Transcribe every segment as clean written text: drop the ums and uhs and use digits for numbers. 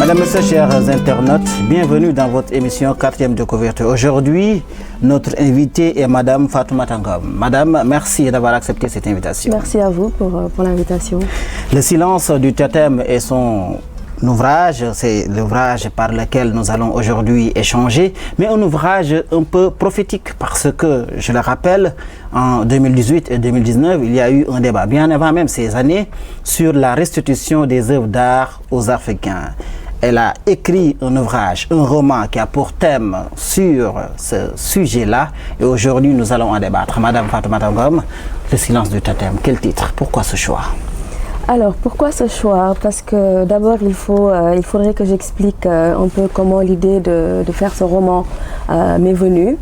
Mesdames, Messieurs, chers internautes, bienvenue dans votre émission 4e de couverture. Aujourd'hui, notre invitée est Madame Fatoumata Ngom. Madame, merci d'avoir accepté cette invitation. Merci à vous pour l'invitation. Le silence du totem est son ouvrage, c'est l'ouvrage par lequel nous allons aujourd'hui échanger, mais un ouvrage un peu prophétique parce que, je le rappelle, en 2018 et 2019, il y a eu un débat, bien avant même ces années, sur la restitution des œuvres d'art aux Africains. Elle a écrit un ouvrage, un roman qui a pour thème sur ce sujet-là et aujourd'hui nous allons en débattre. Madame Fatoumata Ngom, le silence du totem, quel titre? Pourquoi ce choix? Alors, pourquoi ce choix? Parce que d'abord, il faudrait que j'explique un peu comment l'idée de faire ce roman m'est venue.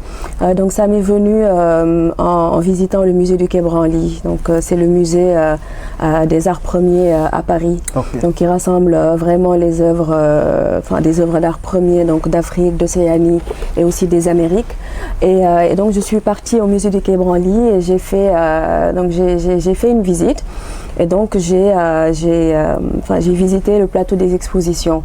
Donc, ça m'est venu en visitant le musée du Quai Branly. Donc, c'est le musée des arts premiers à Paris. Okay. Donc, il rassemble vraiment les œuvres, des œuvres d'art premiers, donc d'Afrique, d'Océanie et aussi des Amériques. Et donc, je suis partie au musée du Quai Branly et j'ai fait une visite. Et donc j'ai visité le plateau des expositions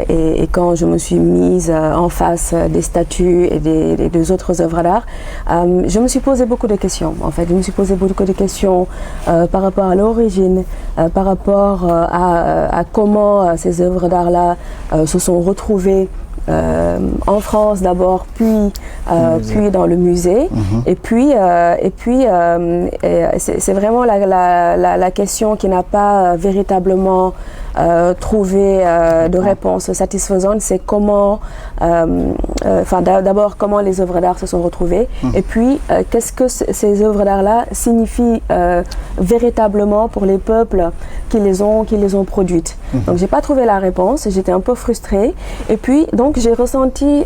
et quand je me suis mise en face des statues et des deux autres œuvres d'art, je me suis posé beaucoup de questions. En fait, je me suis posé beaucoup de questions par rapport à l'origine, par rapport à comment ces œuvres d'art-là se sont retrouvées en France d'abord, puis dans le musée. Et puis c'est vraiment la question qui n'a pas véritablement trouvé de réponse satisfaisante. C'est comment, d'abord comment les œuvres d'art se sont retrouvées, et puis qu'est-ce que ces œuvres d'art-là signifient véritablement pour les peuples qui les ont produites. Donc j'ai pas trouvé la réponse, j'étais un peu frustrée, et puis donc j'ai ressenti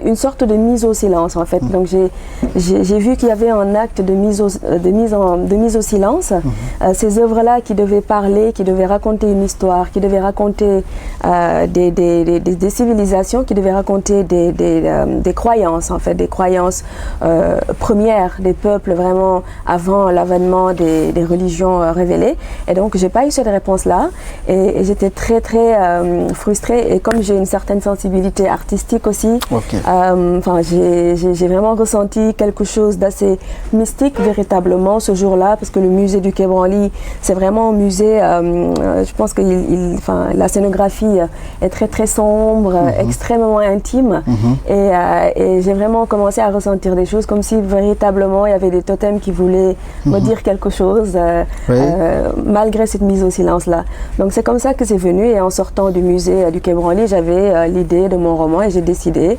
une sorte de mise au silence en fait. Donc j'ai vu qu'il y avait un acte de mise au silence. Ces œuvres-là qui devaient parler, qui devaient raconter une histoire, qui devaient raconter des civilisations, qui devaient raconter des croyances en fait, des croyances premières des peuples vraiment avant l'avènement des religions révélées. Et donc j'ai pas eu cette réponse-là et j'étais très frustrée, et comme j'ai une certaine sensibilité artistique aussi, okay. J'ai vraiment ressenti quelque chose d'assez mystique véritablement ce jour-là, parce que le musée du Quai Branly, c'est vraiment un musée, je pense que la scénographie est très sombre, extrêmement intime, et j'ai vraiment commencé à ressentir des choses comme si véritablement il y avait des totems qui voulaient me dire quelque chose, malgré cette mise au silence-là. Donc c'est comme ça que c'est venu, et en sortant du musée du Quai Branly, j'avais l'idée de mon roman et j'ai décidé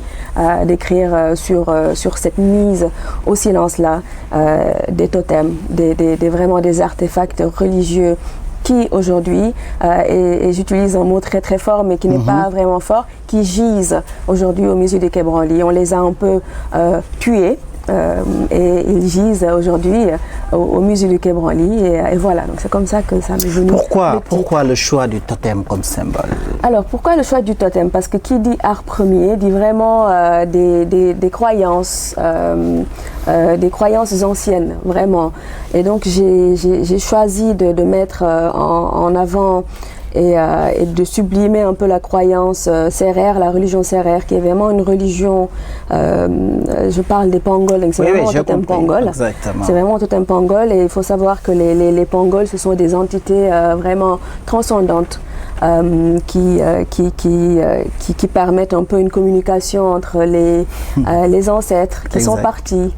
d'écrire sur cette mise au silence-là des totems, vraiment des artefacts religieux qui aujourd'hui, et j'utilise un mot très fort mais qui n'est pas vraiment fort, qui gisent aujourd'hui au musée du Quai Branly. On les a un peu tués. Et ils gisent aujourd'hui au musée du Quai Branly, et voilà, donc c'est comme ça que ça m'est venu. Pourquoi le choix du totem comme symbole? Alors pourquoi le choix du totem? Parce que qui dit art premier dit vraiment des croyances anciennes, vraiment. Et donc j'ai choisi de mettre en avant et de sublimer un peu la croyance sérère, la religion sérère, qui est vraiment une religion, je parle des Pangols, c'est vraiment un totem Pangol. C'est vraiment un totem Pangol, et il faut savoir que les Pangols, ce sont des entités vraiment transcendantes. Qui permettent un peu une communication entre les ancêtres qui sont partis,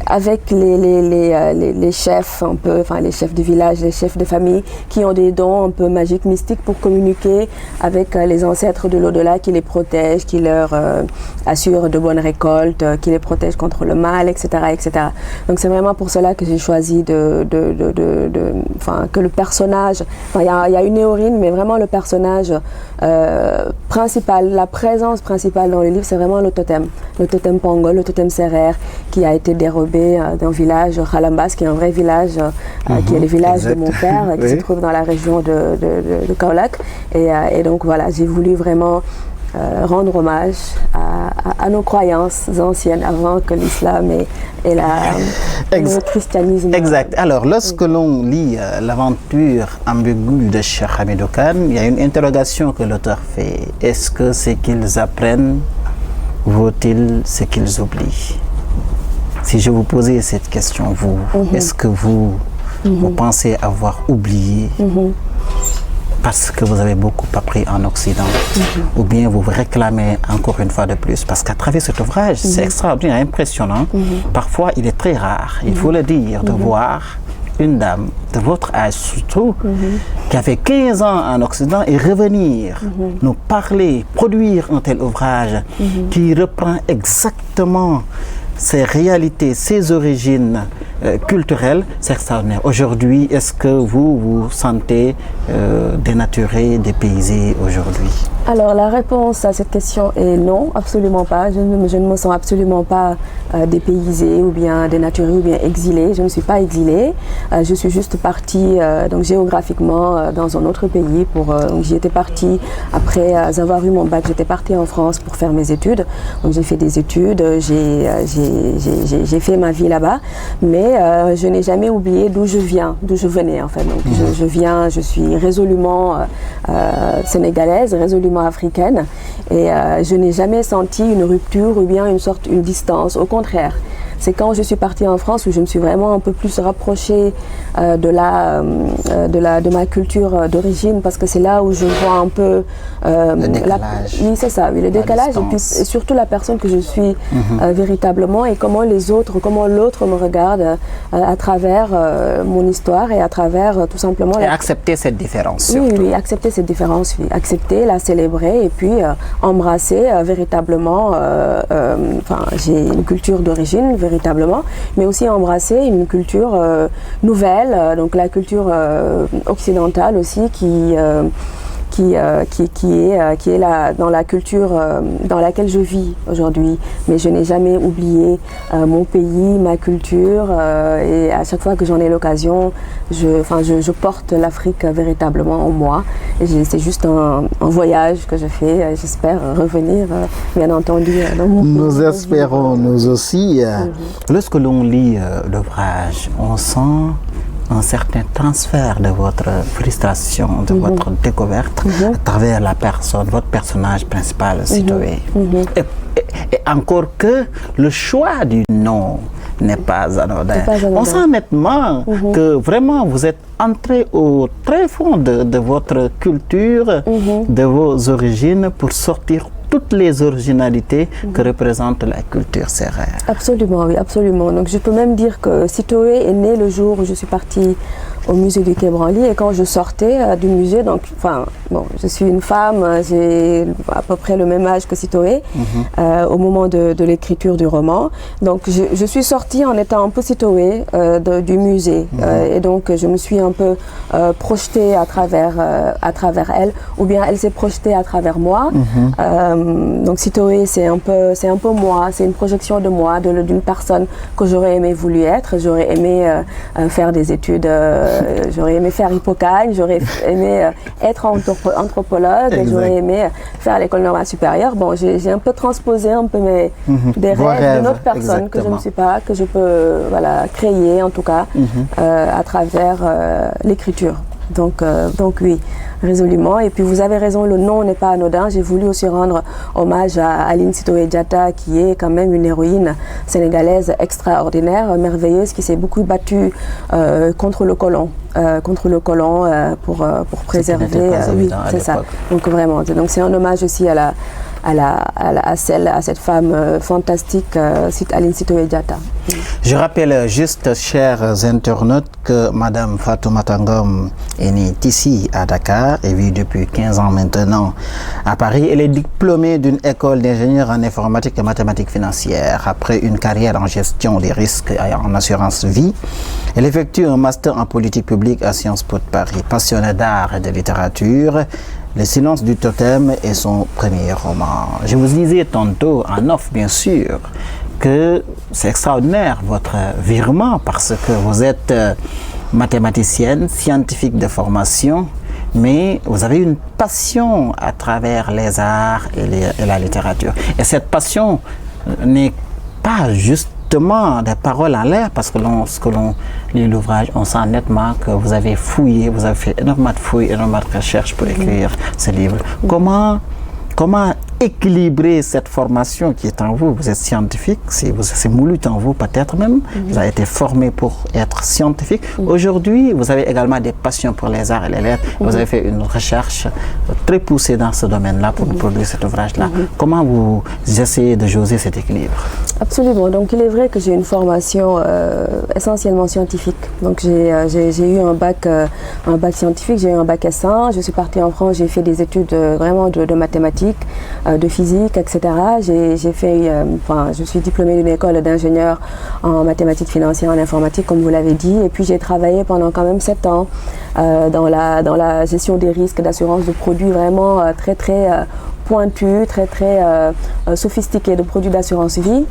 avec les chefs un peu, les chefs de village, les chefs de famille qui ont des dons un peu magiques, mystiques, pour communiquer avec les ancêtres de l'au-delà, qui les protègent, qui leur assurent de bonnes récoltes, qui les protègent contre le mal, etc. Donc c'est vraiment pour cela que j'ai choisi que le personnage, il y a une Éorine, mais vraiment le personnage principal, la présence principale dans le livre, c'est vraiment le totem Pangol, le totem sérère, qui a été dérobé d'un village, Khalambas, qui est un vrai village, qui est le village de mon père, qui se trouve dans la région de Kaolack. Et donc voilà, j'ai voulu vraiment rendre hommage à nos croyances anciennes avant que l'islam et le christianisme. Exact. Alors, lorsque l'on lit l'aventure ambiguë de Cheikh Hamidou Kane, il y a une interrogation que l'auteur fait. Est-ce que ce qu'ils apprennent vaut-il ce qu'ils oublient? Si je vous posais cette question, vous, est-ce que vous pensez avoir oublié parce que vous avez beaucoup appris en Occident, ou bien vous vous réclamez encore une fois de plus? Parce qu'à travers cet ouvrage, c'est extraordinaire, impressionnant. Parfois, il est très rare, il faut le dire, de voir une dame de votre âge surtout, qui a fait 15 ans en Occident et revenir nous parler, produire un tel ouvrage qui reprend exactement ces réalités, ces origines culturelles, c'est extraordinaire. Aujourd'hui, est-ce que vous vous sentez dénaturé, dépaysé aujourd'hui? Alors la réponse à cette question est non, absolument pas. Je ne me sens absolument pas dépaysée ou bien dénaturée ou bien exilée. Je ne suis pas exilée. Je suis juste partie donc géographiquement dans un autre pays. J'y étais partie après avoir eu mon bac. J'étais partie en France pour faire mes études. Donc j'ai fait des études, j'ai fait ma vie là-bas, mais je n'ai jamais oublié d'où je venais en fait. Donc je suis résolument sénégalaise, résolument africaine, et je n'ai jamais senti une rupture ou bien une distance. Au contraire, c'est quand je suis partie en France où je me suis vraiment un peu plus rapprochée de ma culture d'origine, parce que c'est là où je vois un peu le décalage. Oui, c'est ça, oui, le décalage, et puis surtout la personne que je suis véritablement, et comment l'autre me regarde à travers mon histoire et à travers tout simplement... Et accepter cette différence. Oui, accepter cette différence, oui. Accepter, la célébrer, et puis embrasser véritablement... j'ai une culture d'origine, véritablement, mais aussi embrasser une culture nouvelle, donc la culture occidentale aussi qui est dans la culture dans laquelle je vis aujourd'hui. Mais je n'ai jamais oublié mon pays, ma culture, et à chaque fois que j'en ai l'occasion, je porte l'Afrique véritablement en moi. C'est juste un voyage que je fais. J'espère revenir, bien entendu, dans mon pays. Nous espérons, nous aussi. Lorsque l'on lit l'ouvrage, on sent un certain transfert de votre frustration, de votre découverte à travers la personne, votre personnage principal, Sitoé. Et encore que le choix du nom n'est pas anodin. On sent nettement que vraiment vous êtes entré au très fond de votre culture, de vos origines, pour sortir toutes les originalités que représente la culture sérère. Absolument, oui, absolument. Donc je peux même dire que Sitoé est né le jour où je suis partie au musée du Quai Branly, et quand je sortais du musée, donc, je suis une femme, j'ai à peu près le même âge que Sitoé au moment de l'écriture du roman. Donc je suis sortie en étant un peu Sitoé du musée, et donc je me suis un peu projetée à travers elle, ou bien elle s'est projetée à travers moi. Donc Sitoé, c'est un peu moi, c'est une projection de moi, d'une personne que j'aurais aimé être. J'aurais aimé faire des études, j'aurais aimé faire Hippocagne, j'aurais aimé être anthropologue, et j'aurais aimé faire l'école normale supérieure. Bon, j'ai un peu transposé des rêves d'une autre personne que je ne suis pas, que je peux créer en tout cas à travers l'écriture. Donc oui, résolument. Et puis vous avez raison, le nom n'est pas anodin. J'ai voulu aussi rendre hommage à Aline Sitoé Diatta, qui est quand même une héroïne sénégalaise extraordinaire, merveilleuse, qui s'est beaucoup battue contre le colon, pour préserver. Oui, c'est ça. Donc vraiment, donc c'est un hommage aussi à cette femme fantastique, Aline Sitoé Diatta. Je rappelle juste, chers internautes, que Madame Fatoumata Ngom est née ici à Dakar et vit depuis 15 ans maintenant à Paris. Elle est diplômée d'une école d'ingénieur en informatique et mathématiques financières. Après une carrière en gestion des risques et en assurance vie, elle effectue un master en politique publique à Sciences Po de Paris. Passionnée d'art et de littérature, Le silence du totem est son premier roman. Je vous disais tantôt, en off bien sûr, que c'est extraordinaire votre virement, parce que vous êtes mathématicienne, scientifique de formation, mais vous avez une passion à travers les arts et la littérature. Et cette passion n'est pas justement des paroles en l'air, parce que lorsque l'on lit l'ouvrage, on sent nettement que vous avez fouillé, vous avez fait énormément de fouilles, énormément de recherches pour écrire ce livre. Comment équilibrer cette formation qui est en vous? Vous êtes scientifique, c'est moulu en vous peut-être même, vous avez été formé pour être scientifique. Aujourd'hui, vous avez également des passions pour les arts et les lettres. Vous avez fait une recherche très poussée dans ce domaine-là pour produire cet ouvrage-là. Comment vous essayez de jauger cet équilibre? Absolument. Donc il est vrai que j'ai une formation essentiellement scientifique. Donc j'ai eu un bac scientifique, j'ai eu un bac S1, je suis partie en France, j'ai fait des études vraiment de mathématiques, de physique, etc. J'ai fait, je suis diplômée d'une école d'ingénieur en mathématiques financières, en informatique, comme vous l'avez dit. Et puis j'ai travaillé pendant quand même 7 ans dans la gestion des risques d'assurance de produits vraiment très pointu, très sophistiqué, de produits d'assurance vie.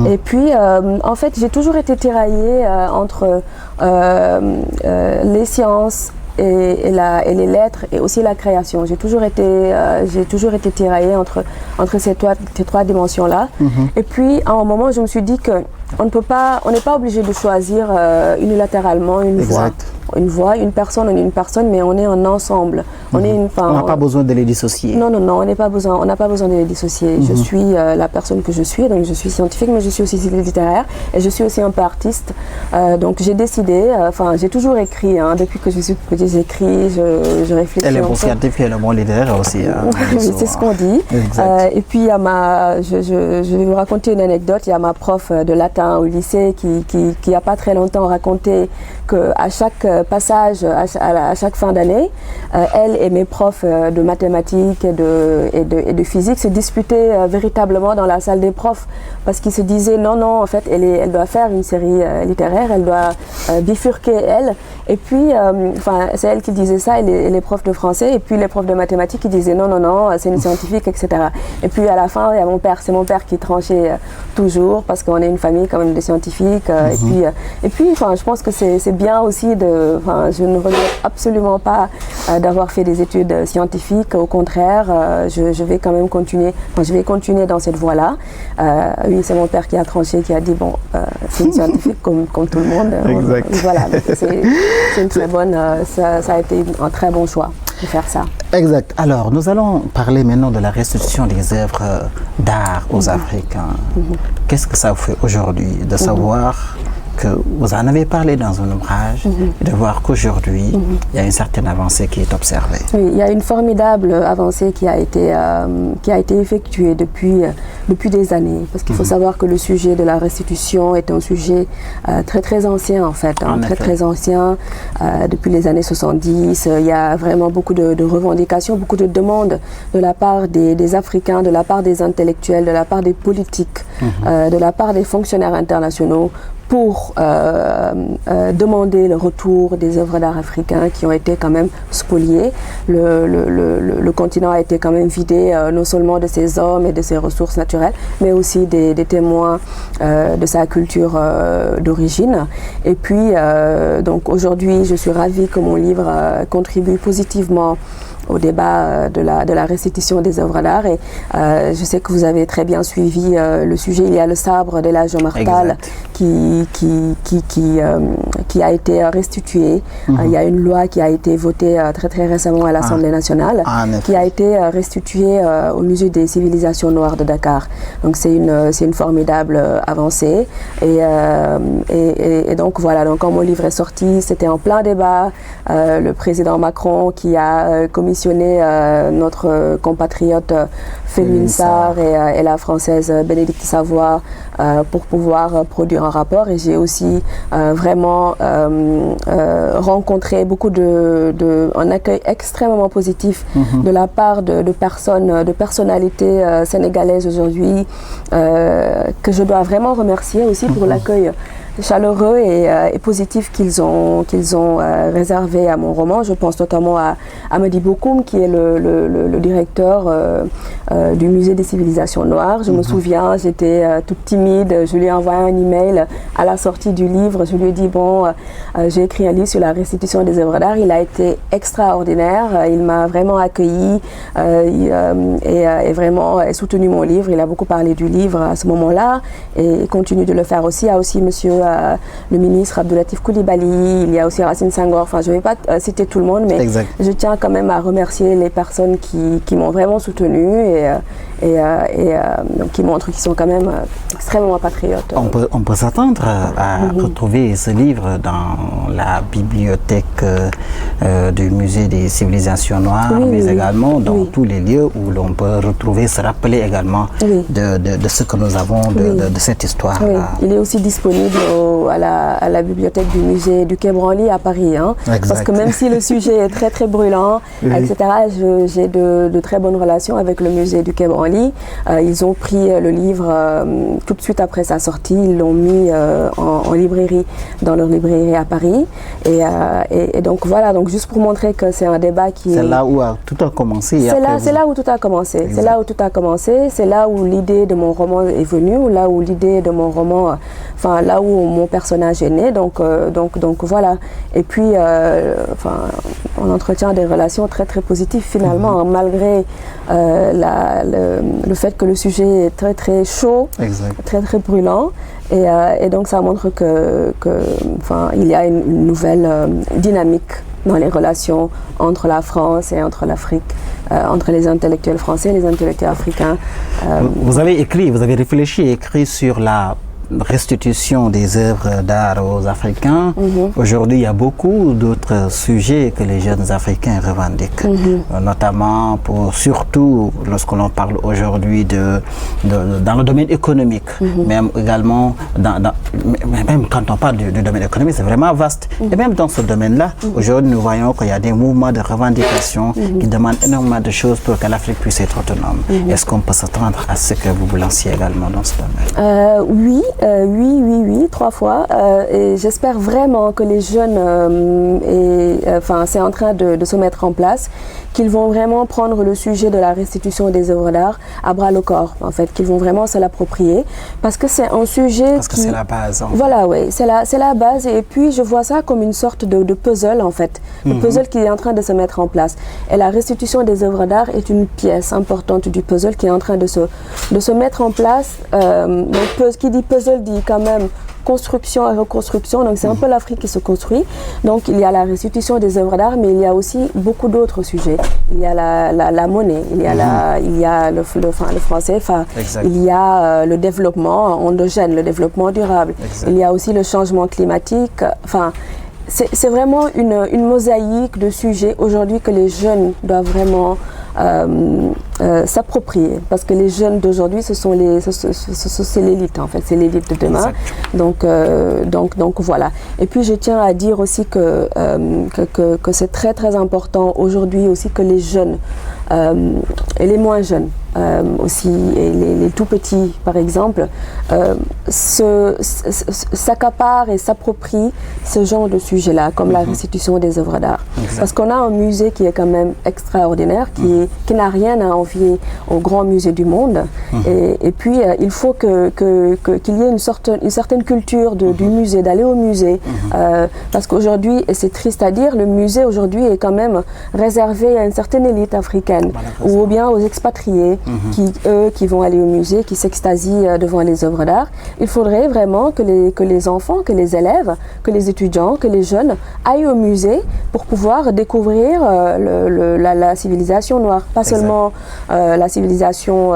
Et puis, en fait, j'ai toujours été tiraillée entre les sciences et les lettres et aussi la création. J'ai toujours été tiraillée entre ces trois dimensions-là. Et puis, à un moment, je me suis dit que on n'est pas obligé de choisir unilatéralement une voix, une personne, mais on est un ensemble. On n'a pas besoin de les dissocier. Non, on n'a pas besoin de les dissocier. Je suis la personne que je suis, donc je suis scientifique, mais je suis aussi littéraire et je suis aussi un peu artiste. Donc j'ai décidé, j'ai toujours écrit, depuis que je suis petite, j'écris, je réfléchis. Et le mot scientifique et le mot littéraire aussi. Oui, c'est ce qu'on dit. Et puis je vais vous raconter une anecdote. Il y a ma prof de latin au lycée qui il n'y a pas très longtemps raconté qu'à chaque passage, à chaque fin d'année, elle et mes profs de mathématiques et de physique se disputaient véritablement dans la salle des profs, parce qu'ils se disaient non, en fait, elle doit faire une série littéraire, elle doit bifurquer, elle. Et puis, c'est elle qui disait ça, et les profs de français, et puis les profs de mathématiques qui disaient non, c'est une scientifique, etc. Et puis à la fin, il y a c'est mon père qui tranchait toujours, parce qu'on est une famille quand même de scientifiques. Et puis, je pense que c'est bien aussi je ne regrette absolument pas d'avoir fait des études scientifiques. Au contraire, je vais quand même continuer. Je vais continuer dans cette voie-là. Oui, c'est mon père qui a tranché, qui a dit c'est une scientifique comme tout le monde. Exact. Voilà, c'est une très bonne. Ça a été un très bon choix de faire ça. Exact. Alors, nous allons parler maintenant de la restitution des œuvres d'art aux Africains. Qu'est-ce que ça vous fait aujourd'hui de savoir que vous en avez parlé dans un ouvrage, et de voir qu'aujourd'hui, il y a une certaine avancée qui est observée? Oui, il y a une formidable avancée qui a été effectuée depuis des années. Parce qu'il faut savoir que le sujet de la restitution est un sujet très ancien, en fait. Très ancien. Depuis les années 70, il y a vraiment beaucoup de revendications, beaucoup de demandes de la part des Africains, de la part des intellectuels, de la part des politiques, de la part des fonctionnaires internationaux, pour demander le retour des œuvres d'art africains qui ont été quand même spoliées. Le continent a été quand même vidé non seulement de ses hommes et de ses ressources naturelles, mais aussi des témoins de sa culture d'origine. Et puis, donc aujourd'hui, je suis ravie que mon livre contribue positivement au débat de la restitution des œuvres d'art, et je sais que vous avez très bien suivi le sujet. Il y a le sabre d'Elhadji Omar Tall qui a été restitué. Il y a une loi qui a été votée très récemment à l'Assemblée nationale, qui a été restituée au Musée des civilisations noires de Dakar. Donc c'est une formidable avancée, et donc voilà, donc quand mon livre est sorti, c'était en plein débat. Le président Macron qui a commissionné notre compatriote Felwine Sarr et la française Bénédicte Savoy pour pouvoir produire un rapport, et j'ai aussi vraiment rencontré un accueil extrêmement positif de la part de personnalités sénégalaises aujourd'hui, que je dois vraiment remercier aussi pour l'accueil chaleureux et positif qu'ils ont réservé à mon roman. Je pense notamment à Amady Bokoum, qui est le directeur du musée des civilisations noires. Je me souviens, j'étais toute timide, je lui ai envoyé un email à la sortie du livre. Je lui ai dit, bon, j'ai écrit un livre sur la restitution des œuvres d'art. Il a été extraordinaire, il m'a vraiment accueilli et vraiment soutenu mon livre. Il a beaucoup parlé du livre à ce moment-là et continue de le faire aussi. Il y a aussi monsieur le ministre Abdoulatif Coulibaly, il y a aussi Racine Senghor. Enfin, je ne vais pas citer tout le monde, mais exact. Je tiens quand même à remercier les personnes qui m'ont vraiment soutenu et qui montrent qu'ils sont quand même extrêmement patriotes. On peut s'attendre à retrouver ce livre dans la bibliothèque du musée des civilisations noires, mais également dans tous les lieux où l'on peut retrouver, se rappeler également de ce que nous avons de cette histoire. Oui. Il est aussi disponible à la bibliothèque du musée du Quai Branly à Paris. Hein, parce que même si le sujet est très très brûlant, etc., j'ai de très bonnes relations avec le musée du Quai Branly. Ils ont pris le livre tout de suite après sa sortie, ils l'ont mis en librairie, dans leur librairie à Paris. Et donc voilà, donc juste pour montrer que c'est un débat qui... C'est là où tout a commencé. C'est là où tout a commencé. Exact. C'est là où tout a commencé. C'est là où l'idée de mon roman est venue, ou là où l'idée de mon roman, enfin là où mon personnage est né. Donc voilà. Et puis, on entretient des relations très très positives finalement, malgré le fait que le sujet est très très chaud, très très brûlant. Et donc ça montre il y a une nouvelle dynamique dans les relations entre la France et entre l'Afrique, entre les intellectuels français et les intellectuels africains. Vous avez réfléchi et écrit sur la restitution des œuvres d'art aux Africains. Aujourd'hui, il y a beaucoup d'autres sujets que les jeunes Africains revendiquent, notamment surtout lorsque l'on parle aujourd'hui dans le domaine économique, même également, même quand on parle du domaine économique, c'est vraiment vaste. Et même dans ce domaine-là, aujourd'hui, nous voyons qu'il y a des mouvements de revendication qui demandent énormément de choses pour que l'Afrique puisse être autonome. Est-ce qu'on peut s'attendre à ce que vous vous lanciez également dans ce domaine? Oui, 3 fois. Et j'espère vraiment que les jeunes, c'est en train de se mettre en place, qu'ils vont vraiment prendre le sujet de la restitution des œuvres d'art à bras le corps, en fait, qu'ils vont vraiment se l'approprier, parce que c'est un sujet que c'est la base. Voilà, oui, c'est la base. Et puis je vois ça comme une sorte de puzzle, en fait, le puzzle qui est en train de se mettre en place. Et la restitution des œuvres d'art est une pièce importante du puzzle qui est en train de se mettre en place. Donc, qui dit puzzle dit quand même construction et reconstruction, donc c'est un peu l'Afrique qui se construit. Donc il y a la restitution des œuvres d'art, mais il y a aussi beaucoup d'autres sujets. Il y a la monnaie, il y a le franc CFA, il y a le développement endogène, le développement durable, il y a aussi le changement climatique. C'est vraiment une mosaïque de sujets aujourd'hui que les jeunes doivent vraiment s'approprier, parce que les jeunes d'aujourd'hui, c'est l'élite, en fait, c'est l'élite de demain. Donc voilà. Et puis je tiens à dire aussi que c'est très très important aujourd'hui aussi que les jeunes et les moins jeunes aussi, et les tout petits par exemple, s'accaparent et s'approprient ce genre de sujet-là, comme la restitution des œuvres d'art. Parce qu'on a un musée qui est quand même extraordinaire, qui n'a rien à envier au grand musée du monde. Et puis il faut qu'il y ait une certaine culture du musée, d'aller au musée. Parce qu'aujourd'hui, et c'est triste à dire, le musée aujourd'hui est quand même réservé à une certaine élite africaine, ou bien aux expatriés, qui vont aller au musée, qui s'extasient devant les œuvres d'art. Il faudrait vraiment que les enfants, que les élèves, que les étudiants, que les jeunes aillent au musée pour pouvoir découvrir la civilisation noire. Pas seulement la civilisation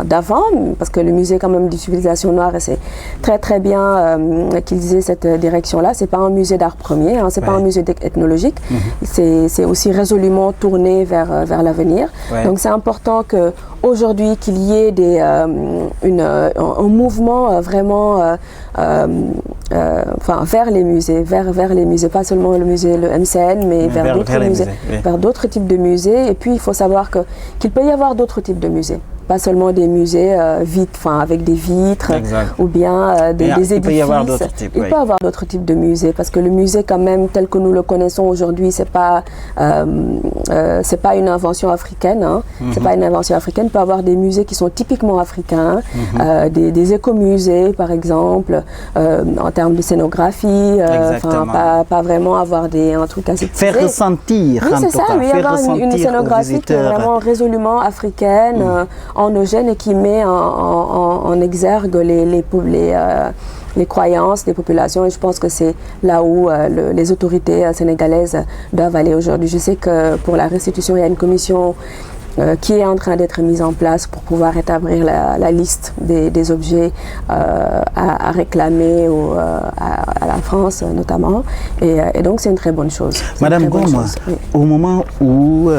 d'avant, parce que le musée quand même de civilisation noire, et c'est très très bien qu'ils aient cette direction-là. C'est pas un musée d'art premier, hein, c'est pas un musée ethnologique. C'est aussi résolument tourné vers l'avenir. Donc c'est important qu'aujourd'hui qu'il y ait un mouvement vraiment vers les musées, vers les musées, pas seulement le MCN, mais vers d'autres musées, vers d'autres types de musées. Et puis il faut savoir qu'il peut y avoir d'autres types de musées. pas seulement des musées avec des vitres ou bien des édifices. Il peut y avoir d'autres types. Il peut y avoir d'autres types de musées parce que le musée quand même tel que nous le connaissons aujourd'hui, c'est pas une invention africaine. Hein. C'est pas une invention africaine. Il peut y avoir des musées qui sont typiquement africains, des écomusées par exemple, en termes de scénographie, pas vraiment avoir un truc assez poussé. Faire ressentir, oui, c'est ça, oui, avoir une scénographie qui est vraiment résolument africaine, endogène et qui met en exergue les croyances des populations, et je pense que c'est là où les autorités sénégalaises doivent aller aujourd'hui. Je sais que pour la restitution, il y a une commission qui est en train d'être mise en place pour pouvoir établir la liste des objets à réclamer à la France notamment, et donc c'est une très bonne chose. Madame Ngom, au moment où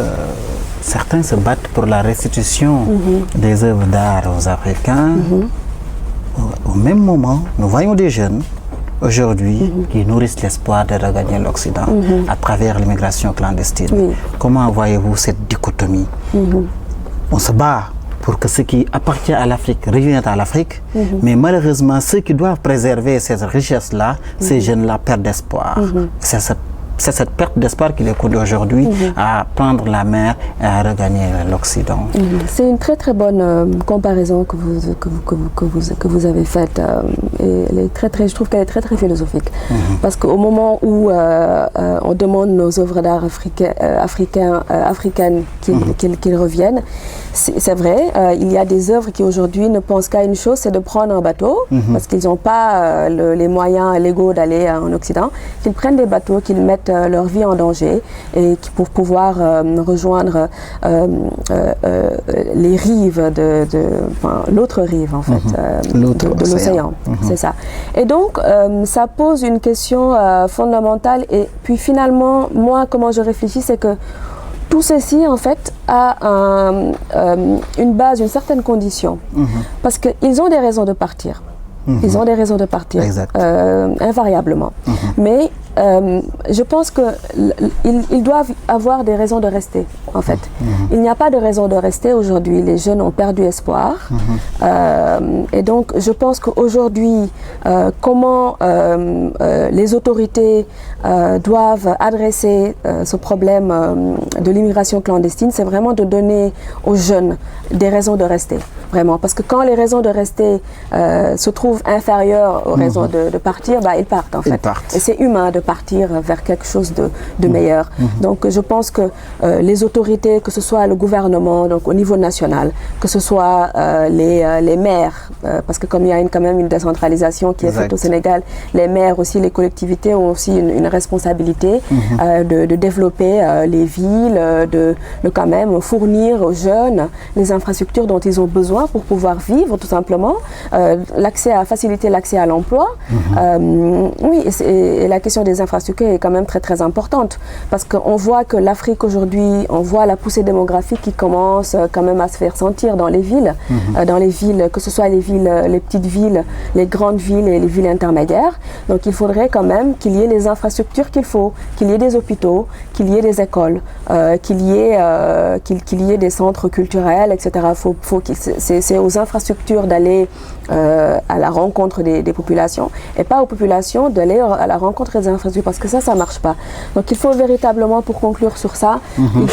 certains se battent pour la restitution des œuvres d'art aux Africains, au même moment, nous voyons des jeunes aujourd'hui qui nourrissent l'espoir de regagner l'Occident à travers l'immigration clandestine. Comment voyez-vous cette dichotomie? On se bat pour que ce qui appartient à l'Afrique revienne à l'Afrique, mais malheureusement, ceux qui doivent préserver cette richesse-là, ces jeunes-là perdent espoir. C'est cette perte d'espoir qui les conduit aujourd'hui à prendre la mer et à regagner l'Occident. C'est une très très bonne comparaison que vous avez faite. Et elle est je trouve qu'elle est très très philosophique. Parce qu'au moment où on demande nos œuvres d'art africaines qu'ils reviennent, c'est vrai, il y a des œuvres qui aujourd'hui ne pensent qu'à une chose, c'est de prendre un bateau, parce qu'ils n'ont pas les moyens légaux d'aller en Occident, qu'ils prennent des bateaux, qu'ils mettent leur vie en danger et pour pouvoir rejoindre les rives l'autre rive en fait de l'océan. C'est ça. Et donc ça pose une question fondamentale, et puis finalement moi comment je réfléchis, c'est que tout ceci en fait a une base, une certaine condition, parce qu'ils ont des raisons de partir. Ils ont des raisons de partir, invariablement. Mais je pense qu'ils doivent avoir des raisons de rester, en fait. Il n'y a pas de raison de rester aujourd'hui. Les jeunes ont perdu espoir. Et donc, je pense qu'aujourd'hui, comment les autorités doivent adresser ce problème de l'immigration clandestine, c'est vraiment de donner aux jeunes des raisons de rester, vraiment. Parce que quand les raisons de rester se trouvent inférieures aux raisons de partir, ils partent, en fait. Et c'est humain de partir vers quelque chose de meilleur. Donc je pense que les autorités, que ce soit le gouvernement, donc au niveau national, que ce soit les maires, parce que comme il y a quand même une décentralisation qui est faite au Sénégal, les maires aussi, les collectivités ont aussi une responsabilité de développer les villes, de quand même fournir aux jeunes les infrastructures dont ils ont besoin pour pouvoir vivre tout simplement, faciliter l'accès à l'emploi. Oui, et la question des infrastructures est quand même très très importante, parce qu'on voit que l'Afrique aujourd'hui, on voit la poussée démographique qui commence quand même à se faire sentir dans les villes, que ce soit les petites villes, les grandes villes et les villes intermédiaires. Donc il faudrait quand même qu'il y ait les infrastructures qu'il faut, qu'il y ait des hôpitaux, qu'il y ait des écoles, qu'il y ait des centres culturels, etc. C'est aux infrastructures d'aller à la rencontre des populations, et pas aux populations d'aller à la rencontre des infrastructures, parce que ça marche pas. Donc il faut véritablement, pour conclure sur ça, il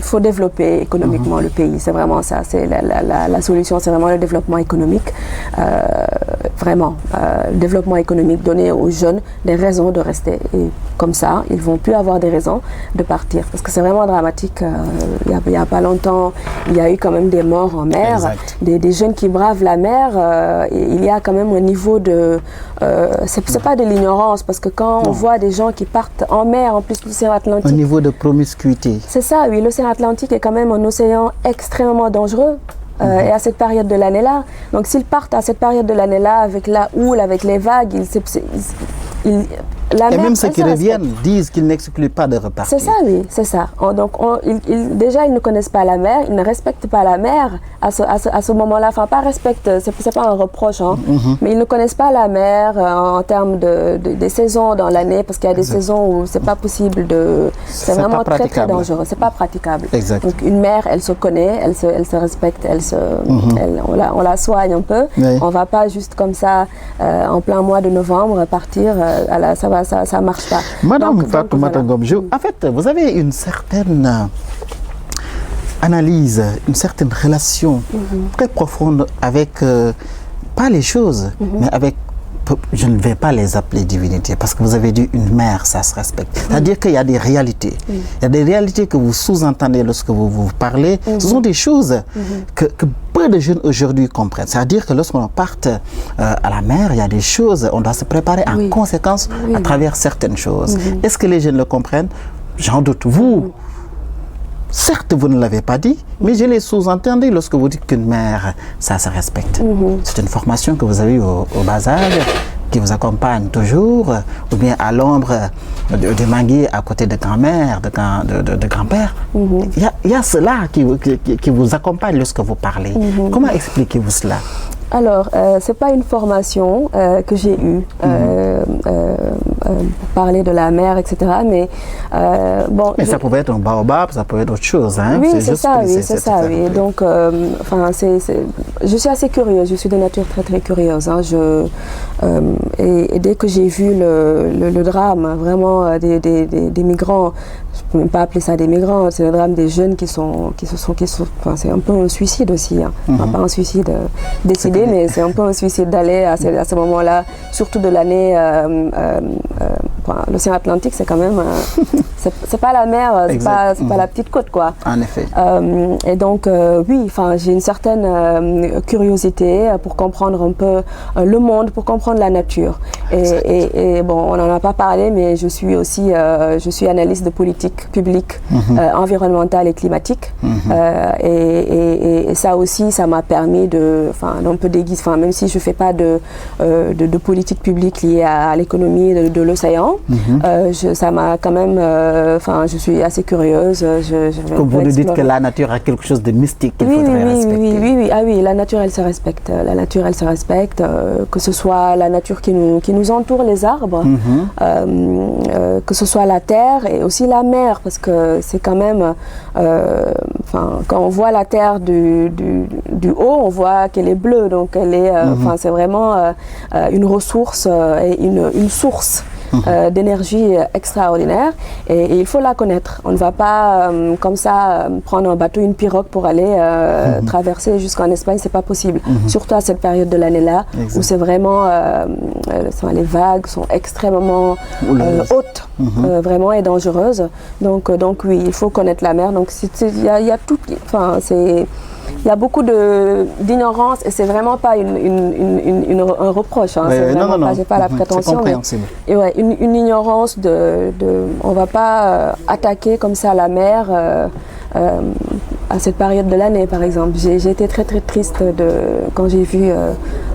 faut développer économiquement le pays. C'est vraiment ça, c'est la solution, c'est vraiment le développement économique, le développement économique, donner aux jeunes des raisons de rester, et comme ça ils vont plus avoir des raisons de partir, parce que c'est vraiment dramatique. Il y a pas longtemps, il y a eu quand même des morts en mer, des jeunes qui bravent la mer. Il y a quand même un niveau de c'est pas de l'ignorance, parce que quand on voit des gens qui partent en mer, en plus l'océan Atlantique, un niveau de promiscuité, c'est ça, oui, l'océan Atlantique est quand même un océan extrêmement dangereux. Et à cette période de l'année-là, donc s'ils partent à cette période de l'année-là avec la houle, avec les vagues, Et même ceux qui reviennent disent qu'ils n'excluent pas de repartir. C'est ça, oui, c'est ça. Déjà, ils ne connaissent pas la mer, ils ne respectent pas la mer à ce moment-là. Enfin, pas respectent, c'est pas un reproche, hein, mais ils ne connaissent pas la mer en termes des saisons dans l'année, parce qu'il y a des saisons où c'est pas possible de... C'est vraiment très, très dangereux, c'est pas praticable. Exact. Donc, une mer, elle se connaît, elle se respecte, on la soigne un peu. Oui. On va pas juste comme ça, en plein mois de novembre, partir, ça marche pas. Madame Fatoumata Ngom, en fait, vous avez une certaine analyse, une certaine relation très profonde avec, pas les choses, mais avec, je ne vais pas les appeler divinités, parce que vous avez dit une mère, ça se respecte. C'est-à-dire qu'il y a des réalités. Il y a des réalités que vous sous-entendez lorsque vous parlez. Ce sont des choses que peu de jeunes aujourd'hui comprennent. C'est-à-dire que lorsqu'on parte à la mer, il y a des choses, on doit se préparer en conséquence à travers certaines choses. Est-ce que les jeunes le comprennent? J'en doute. Vous, certes, vous ne l'avez pas dit, mais je l'ai sous-entendu lorsque vous dites qu'une mère, ça se respecte. C'est une formation que vous avez eue au bas âge, qui vous accompagne toujours, ou bien à l'ombre de manguier à côté de grand-mère, de grand-père. Il y a cela qui vous accompagne lorsque vous parlez. Comment expliquez-vous cela? Alors, ce n'est pas une formation que j'ai eue pour parler de la mer, etc. Mais bon. Mais ça pouvait être un baobab, ça pouvait être autre chose. Hein? Oui, c'est ça, oui, c'est ça, oui. Donc, je suis assez curieuse, je suis de nature très, très curieuse. Hein. Et dès que j'ai vu le drame, vraiment, des migrants, je ne peux même pas appeler ça des migrants, c'est le drame des jeunes qui sont c'est un peu un suicide aussi. Hein. Enfin, pas un suicide décidé, mais c'est un peu un suicide d'aller à ce moment-là, surtout de l'année. L'océan Atlantique, c'est quand même. C'est pas la mer, c'est pas la petite côte, quoi. En effet. Et donc, oui, j'ai une certaine curiosité pour comprendre un peu le monde, pour comprendre la nature. Et bon, on n'en a pas parlé, mais je suis aussi analyste de politique publique environnementale et climatique. Et ça aussi, ça m'a permis d'un peu déguiser, même si je ne fais pas de politique publique liée à l'économie de l'océan, ça m'a quand même, je suis assez curieuse. Comme vous nous dites que la nature a quelque chose de mystique qu'il faudrait respecter. Oui. Ah oui, la nature, elle se respecte. La nature, elle se respecte, que ce soit la nature qui nous entoure, les arbres, que ce soit la terre et aussi la mer, parce que c'est quand même, quand on voit la terre du haut, on voit qu'elle est bleue, donc elle est, c'est vraiment une ressource et une source d'énergie extraordinaire, et il faut la connaître. On ne va pas comme ça prendre un bateau, une pirogue pour aller traverser jusqu'en Espagne, c'est pas possible. Surtout à cette période de l'année-là, où c'est vraiment, les vagues sont extrêmement hautes, vraiment, et dangereuses. Donc oui, il faut connaître la mer. Donc il y a tout, il y a beaucoup d'ignorance, et c'est vraiment pas un reproche. Hein. Non, j'ai pas la prétention. C'est compréhensible. Et ouais, une ignorance on va pas attaquer comme ça la mer à cette période de l'année, par exemple. J'ai été très très triste quand j'ai vu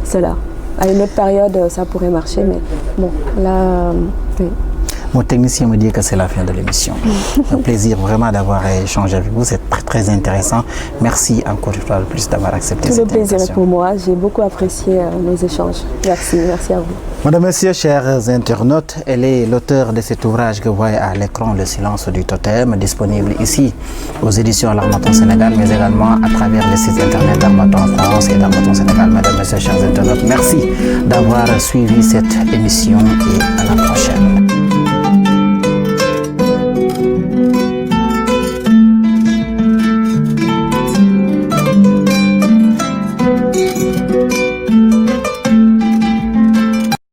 cela. À une autre période, ça pourrait marcher, mais bon, là, oui. Mon technicien me dit que c'est la fin de l'émission. Un plaisir vraiment d'avoir échangé avec vous, c'est très, très intéressant. Merci encore une fois de plus d'avoir accepté cette invitation. Tout le plaisir est pour moi, j'ai beaucoup apprécié nos échanges. Merci à vous. Mesdames, Messieurs, chers internautes, elle est l'auteur de cet ouvrage que vous voyez à l'écran, Le silence du totem, disponible ici aux éditions L'Harmattan Sénégal, mais également à travers les sites internet d'Harmattan France et d'Harmattan Sénégal. Mesdames, Messieurs, chers internautes, merci d'avoir suivi cette émission et à la prochaine.